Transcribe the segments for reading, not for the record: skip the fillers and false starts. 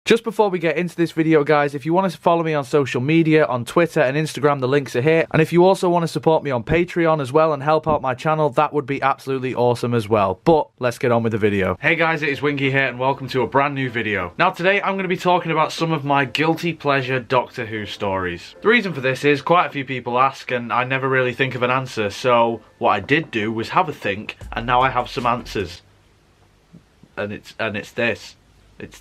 Just before we get into this video, guys, if you want to follow me on social media, on Twitter and Instagram, the links are here. And if you also want to support me on Patreon as well and help out my channel, that would be absolutely awesome as well. But let's get on with the video. Hey guys, it is Winky here and welcome to a brand new video. Now today I'm going to be talking about some of my guilty pleasure Doctor Who stories. The reason for this is quite a few people ask and I never really think of an answer, so what I did do was have a think and now I have some answers. And it's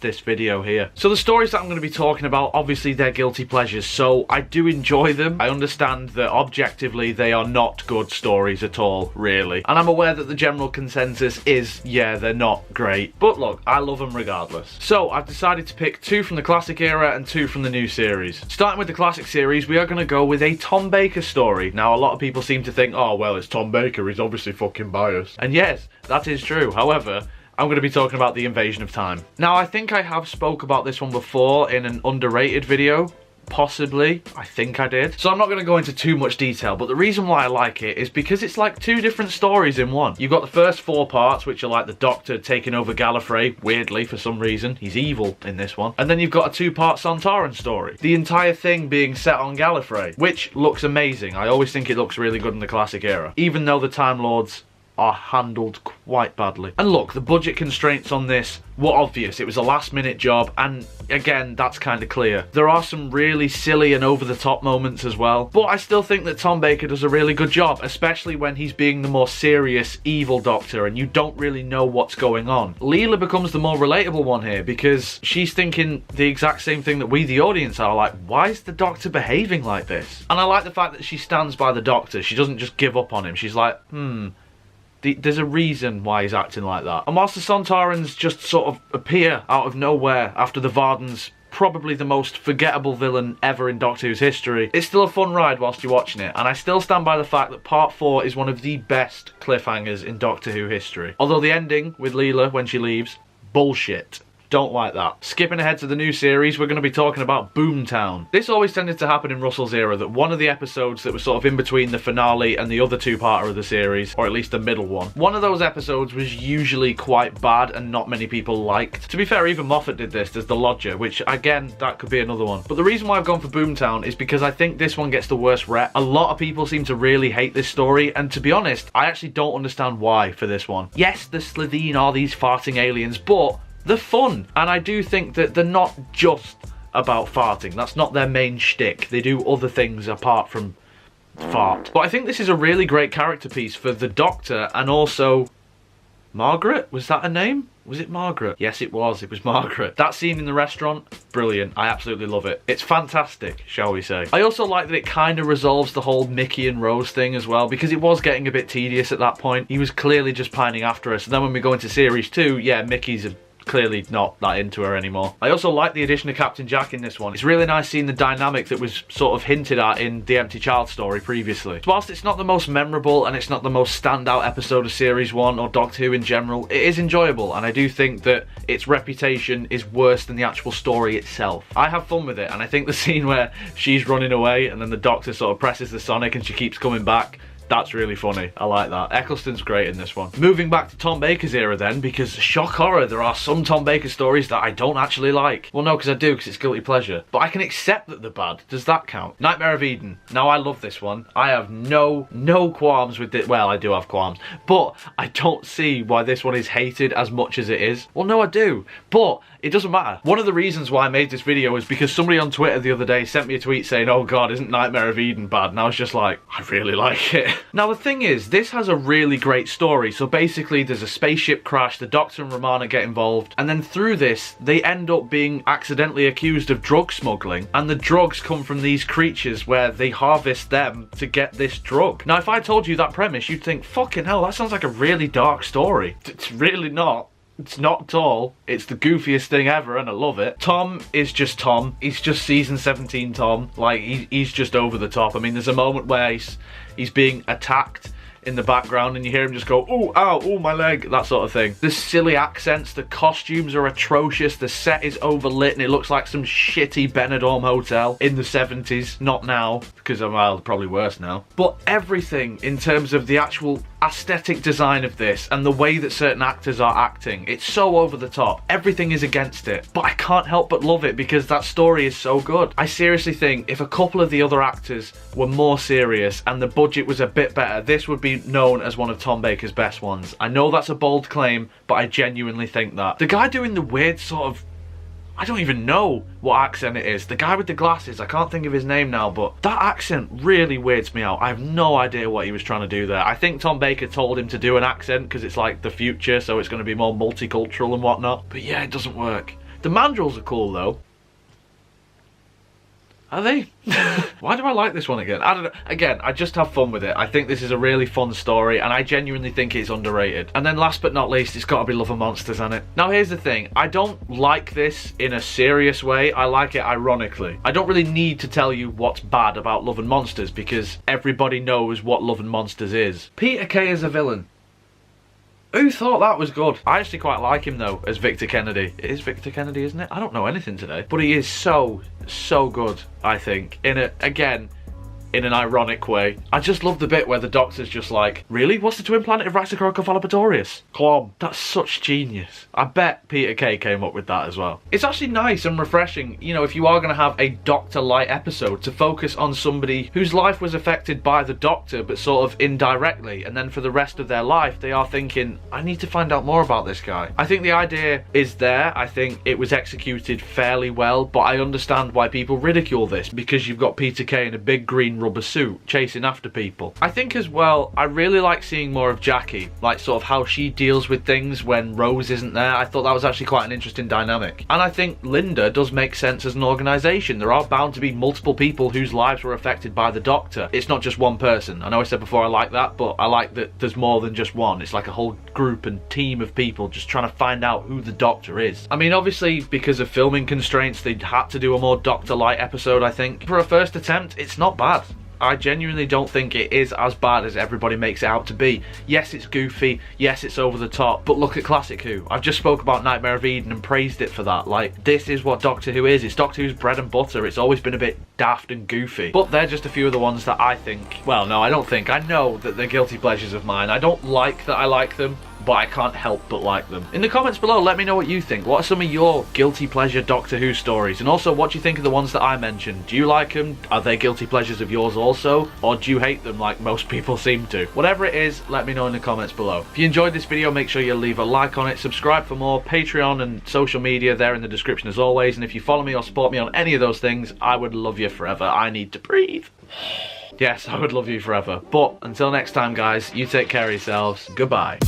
this video here. So the stories that I'm going to be talking about, obviously they're guilty pleasures, so I do enjoy them. I understand that objectively they are not good stories at all, really. And I'm aware that the general consensus is, yeah, they're not great. But look, I love them regardless. So I've decided to pick 2 from the classic era and 2 from the new series. Starting with the classic series, we are going to go with a Tom Baker story. Now, a lot of people seem to think, oh, well, it's Tom Baker, he's obviously fucking biased. And yes, that is true. However, I'm going to be talking about The Invasion of Time. Now, I think I have spoke about this one before in an underrated video. Possibly. I think I did. So I'm not going to go into too much detail, but the reason why I like it is because it's like 2 different stories in one. You've got the first 4 parts, which are like the Doctor taking over Gallifrey, weirdly, for some reason. He's evil in this one. And then you've got a 2-part Sontaran story. The entire thing being set on Gallifrey, which looks amazing. I always think it looks really good in the classic era, even though the Time Lords are handled quite badly. And look, the budget constraints on this were obvious. It was a last-minute job, and again, that's kind of clear. There are some really silly and over-the-top moments as well, but I still think that Tom Baker does a really good job, especially when he's being the more serious, evil Doctor, and you don't really know what's going on. Leela becomes the more relatable one here, because she's thinking the exact same thing that we, the audience, are like, why is the Doctor behaving like this? And I like the fact that she stands by the Doctor. She doesn't just give up on him. She's like, there's a reason why he's acting like that. And whilst the Sontarans just sort of appear out of nowhere after the Vardens, probably the most forgettable villain ever in Doctor Who's history, it's still a fun ride whilst you're watching it. And I still stand by the fact that Part 4 is one of the best cliffhangers in Doctor Who history. Although the ending with Leela when she leaves, bullshit. Don't like that. Skipping ahead to the new series, we're going to be talking about Boomtown. This always tended to happen in Russell's era, that one of the episodes that was sort of in between the finale and the other 2-parter of the series, or at least the middle one of those episodes was usually quite bad and not many people liked. To be fair, even Moffat did this. There's The Lodger, which again, that could be another one. But the reason why I've gone for Boomtown is because I think this one gets the worst rep. A lot of people seem to really hate this story, and to be honest, I actually don't understand why for this one. Yes, the Slitheen are these farting aliens, but they're fun, and I do think that they're not just about farting. That's not their main shtick. They do other things apart from fart. But I think this is a really great character piece for the Doctor, and also Margaret? Was that her name? Was it Margaret? Yes, it was. It was Margaret. That scene in the restaurant, brilliant. I absolutely love it. It's fantastic, shall we say. I also like that it kind of resolves the whole Mickey and Rose thing as well, because it was getting a bit tedious at that point. He was clearly just pining after us. And then when we go into series 2, yeah, Mickey's clearly not that into her anymore. I also like the addition of Captain Jack in this one. It's really nice seeing the dynamic that was sort of hinted at in the Empty Child story previously. So whilst it's not the most memorable and it's not the most standout episode of Series 1 or Doctor Who in general, it is enjoyable, and I do think that its reputation is worse than the actual story itself. I have fun with it, and I think the scene where she's running away and then the Doctor sort of presses the sonic and she keeps coming back, that's really funny. I like that. Eccleston's great in this one. Moving back to Tom Baker's era then, because shock horror, there are some Tom Baker stories that I don't actually like. Well, no, because I do, because it's guilty pleasure. But I can accept that they're bad. Does that count? Nightmare of Eden. Now, I love this one. I have no qualms with it. Well, I do have qualms, but I don't see why this one is hated as much as it is. Well, no, I do, but it doesn't matter. One of the reasons why I made this video is because somebody on Twitter the other day sent me a tweet saying, oh god, isn't Nightmare of Eden bad? And I was just like, I really like it. Now the thing is, this has a really great story. So basically there's a spaceship crash, the Doctor and Romana get involved, and then through this they end up being accidentally accused of drug smuggling, and the drugs come from these creatures where they harvest them to get this drug. Now if I told you that premise, you'd think, fucking hell, that sounds like a really dark story. It's really not. It's not at all. It's the goofiest thing ever and I love it. Tom is just Tom. He's just season 17 Tom. Like, he's just over the top. I mean, there's a moment where he's being attacked in the background and you hear him just go, oh, ow, oh, my leg, that sort of thing. The silly accents, the costumes are atrocious, the set is overlit and it looks like some shitty Benidorm hotel in the 70s. Not now, because well, probably worse now. But everything in terms of the actual aesthetic design of this and the way that certain actors are acting, it's so over the top. Everything is against it, but I can't help but love it because that story is so good. I seriously think if a couple of the other actors were more serious and the budget was a bit better, this would be known as one of Tom Baker's best ones. I know that's a bold claim, but I genuinely think that. The guy doing the weird sort of, I don't even know what accent it is. The guy with the glasses, I can't think of his name now, but that accent really weirds me out. I have no idea what he was trying to do there. I think Tom Baker told him to do an accent because it's like the future, so it's going to be more multicultural and whatnot. But yeah, it doesn't work. The mandrills are cool though. Are they? Why do I like this one again? I don't know. Again, I just have fun with it. I think this is a really fun story and I genuinely think it's underrated. And then last but not least, it's got to be Love and Monsters, hasn't it? Now here's the thing. I don't like this in a serious way. I like it ironically. I don't really need to tell you what's bad about Love and Monsters because everybody knows what Love and Monsters is. Peter Kay as a villain. Who thought that was good? I actually quite like him though as Victor Kennedy. It is Victor Kennedy, isn't it? I don't know anything today. But he is so good, I think. Again, in an ironic way. I just love the bit where the Doctor's just like, really? What's the twin planet of Raxacoricofallapatorius? Clom. That's such genius. I bet Peter Kay came up with that as well. It's actually nice and refreshing, you know, if you are going to have a Doctor-light episode, to focus on somebody whose life was affected by the Doctor, but sort of indirectly, and then for the rest of their life, they are thinking, I need to find out more about this guy. I think the idea is there. I think it was executed fairly well, but I understand why people ridicule this, because you've got Peter Kay in a big green rubber suit chasing after people. I think as well, I really like seeing more of Jackie, like sort of how she deals with things when Rose isn't there. I thought that was actually quite an interesting dynamic. And I think Linda does make sense as an organisation. There are bound to be multiple people whose lives were affected by the Doctor. It's not just one person. I know I said before I like that, but I like that there's more than just one. It's like a whole group and team of people just trying to find out who the Doctor is. I mean, obviously, because of filming constraints, they had to do a more Doctor-like episode, I think. For a first attempt, it's not bad. I genuinely don't think it is as bad as everybody makes it out to be. Yes, it's goofy, yes, it's over the top, but look at Classic Who. I've just spoke about Nightmare of Eden and praised it for that. Like, this is what Doctor Who is. It's Doctor Who's bread and butter. It's always been a bit daft and goofy. But they're just a few of the ones that I think, well, no, I don't think. I know that they're guilty pleasures of mine. I don't like that I like them, but I can't help but like them. In the comments below, let me know what you think. What are some of your guilty pleasure Doctor Who stories? And also, what do you think of the ones that I mentioned? Do you like them? Are they guilty pleasures of yours also? Or do you hate them like most people seem to? Whatever it is, let me know in the comments below. If you enjoyed this video, make sure you leave a like on it, subscribe for more, Patreon and social media there in the description as always. And if you follow me or support me on any of those things, I would love you forever. I need to breathe. Yes, I would love you forever. But until next time, guys, you take care of yourselves. Goodbye.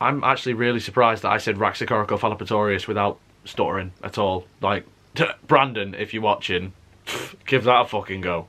I'm actually really surprised that I said Raxacoricofallapatorius without stuttering at all. Like, Brandon, if you're watching, give that a fucking go.